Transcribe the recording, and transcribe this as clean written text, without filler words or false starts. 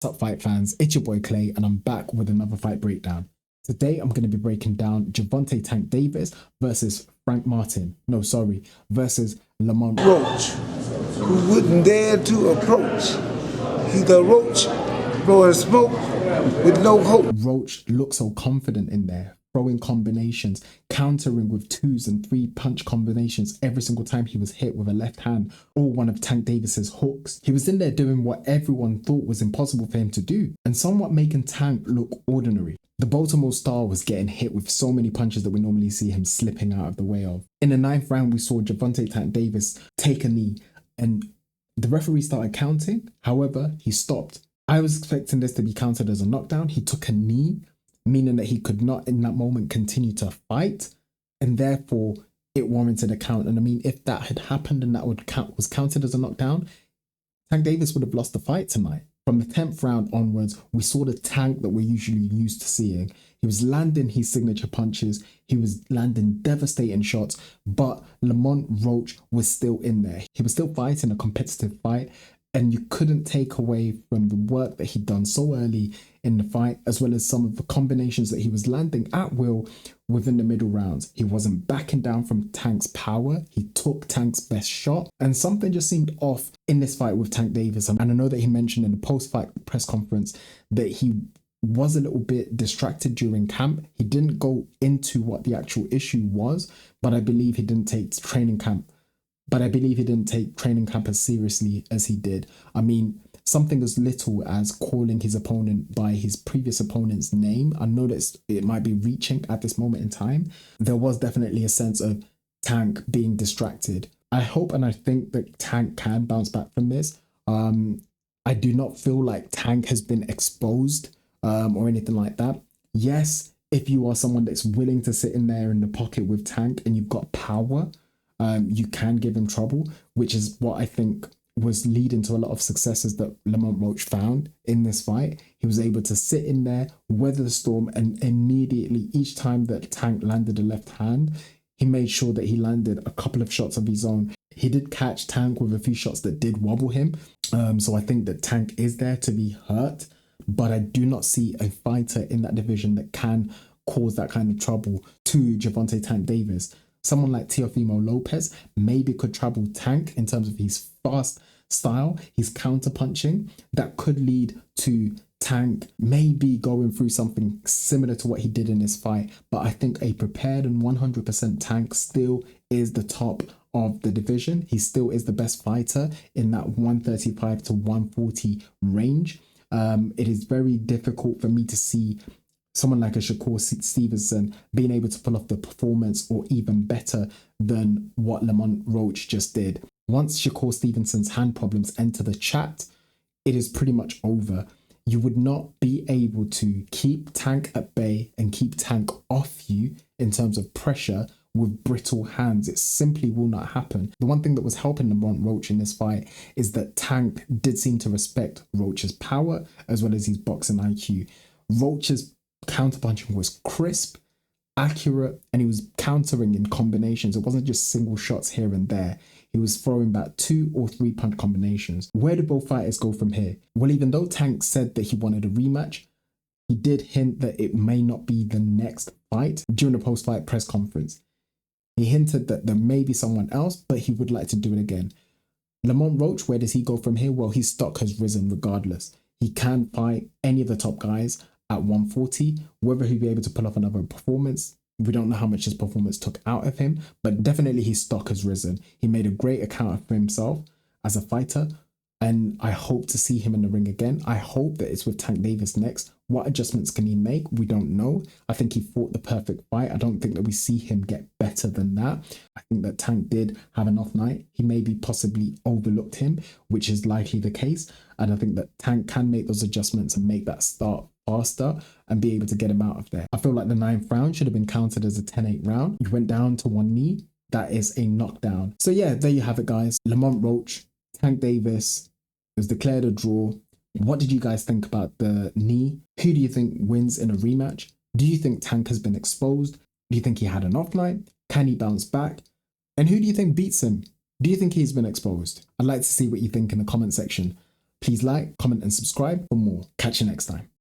Top Fight fans, it's your boy Clay, and I'm back with another fight breakdown. Today, I'm going to be breaking down Gervonta Tank Davis versus versus Lamont Roach, who wouldn't dare to approach. He's a roach blowing smoke with no hope. Roach looked so confident in there, throwing combinations, countering with 2s and 3 punch combinations every single time he was hit with a left hand or one of Tank Davis's hooks. He was in there doing what everyone thought was impossible for him to do, and somewhat making Tank look ordinary. The Baltimore star was getting hit with so many punches that we normally see him slipping out of the way of. In the 9th round, we saw Gervonta Tank Davis take a knee, and the referee started counting. However, he stopped. I was expecting this to be counted as a knockdown. He took a knee, meaning that he could not in that moment continue to fight, and therefore it warranted a count. And I mean, if that had happened and that was counted as a knockdown, Tank Davis would have lost the fight tonight. From the 10th round onwards, we saw the Tank that we're usually used to seeing. He was landing his signature punches, he was landing devastating shots, but Lamont Roach was still in there. He was still fighting a competitive fight, and you couldn't take away from the work that he'd done so early in the fight, as well as some of the combinations that he was landing at will within the middle rounds. He wasn't backing down from Tank's power. He took Tank's best shot, and something just seemed off in this fight with Tank Davis. And I know that he mentioned in the post-fight press conference that he was a little bit distracted during camp. He didn't go into what the actual issue was, but I believe he didn't take training camp as seriously as he did. I mean, something as little as calling his opponent by his previous opponent's name. I know that it might be reaching at this moment in time. There was definitely a sense of Tank being distracted. I hope and I think that Tank can bounce back from this. I do not feel like Tank has been exposed or anything like that. Yes, if you are someone that's willing to sit in there in the pocket with Tank and you've got power, you can give him trouble, which is what I think was leading to a lot of successes that Lamont Roach found in this fight. He was able to sit in there, weather the storm, and immediately each time that Tank landed a left hand, he made sure that he landed a couple of shots of his own. He did catch Tank with a few shots that did wobble him. So I think that Tank is there to be hurt, but I do not see a fighter in that division that can cause that kind of trouble to Gervonta Tank Davis. Someone like Teofimo Lopez maybe could trouble Tank in terms of his fast style, his counter punching. That could lead to Tank maybe going through something similar to what he did in this fight. But I think a prepared and 100% Tank still is the top of the division. He still is the best fighter in that 135 to 140 range. It is very difficult for me to see someone like a Shakur Stevenson being able to pull off the performance or even better than what Lamont Roach just did. Once Shakur Stevenson's hand problems enter the chat, it is pretty much over. You would not be able to keep Tank at bay and keep Tank off you in terms of pressure with brittle hands. It simply will not happen. The one thing that was helping Lamont Roach in this fight is that Tank did seem to respect Roach's power as well as his boxing IQ. Roach's counterpunching was crisp, accurate, and he was countering in combinations. It wasn't just single shots here and there. He was throwing back 2 or 3 punch combinations. Where do both fighters go from here? Well, even though Tank said that he wanted a rematch, he did hint that it may not be the next fight during the post-fight press conference. He hinted that there may be someone else, but he would like to do it again. Lamont Roach, where does he go from here? Well, his stock has risen regardless. He can fight any of the top guys at 140. Whether he'll be able to pull off another performance, we don't know how much his performance took out of him, but definitely his stock has risen. He made a great account of himself as a fighter, and I hope to see him in the ring again. I hope that it's with Tank Davis next. What adjustments can he make? We don't know. I think he fought the perfect fight. I don't think that we see him get better than that. I think that Tank did have an off night. He maybe possibly overlooked him, which is likely the case. And I think that Tank can make those adjustments and make that start faster and be able to get him out of there. I feel like the 9th round should have been counted as a 10-8 round. He went down to one knee. That is a knockdown. So yeah, there you have it, guys. Lamont Roach, Tank Davis was declared a draw. What did you guys think about the knee? Who do you think wins in a rematch? Do you think Tank has been exposed? Do you think he had an off night? Can he bounce back? And who do you think beats him? Do you think he's been exposed? I'd like to see what you think in the comment section. Please like, comment, and subscribe for more. more. Catch you next time.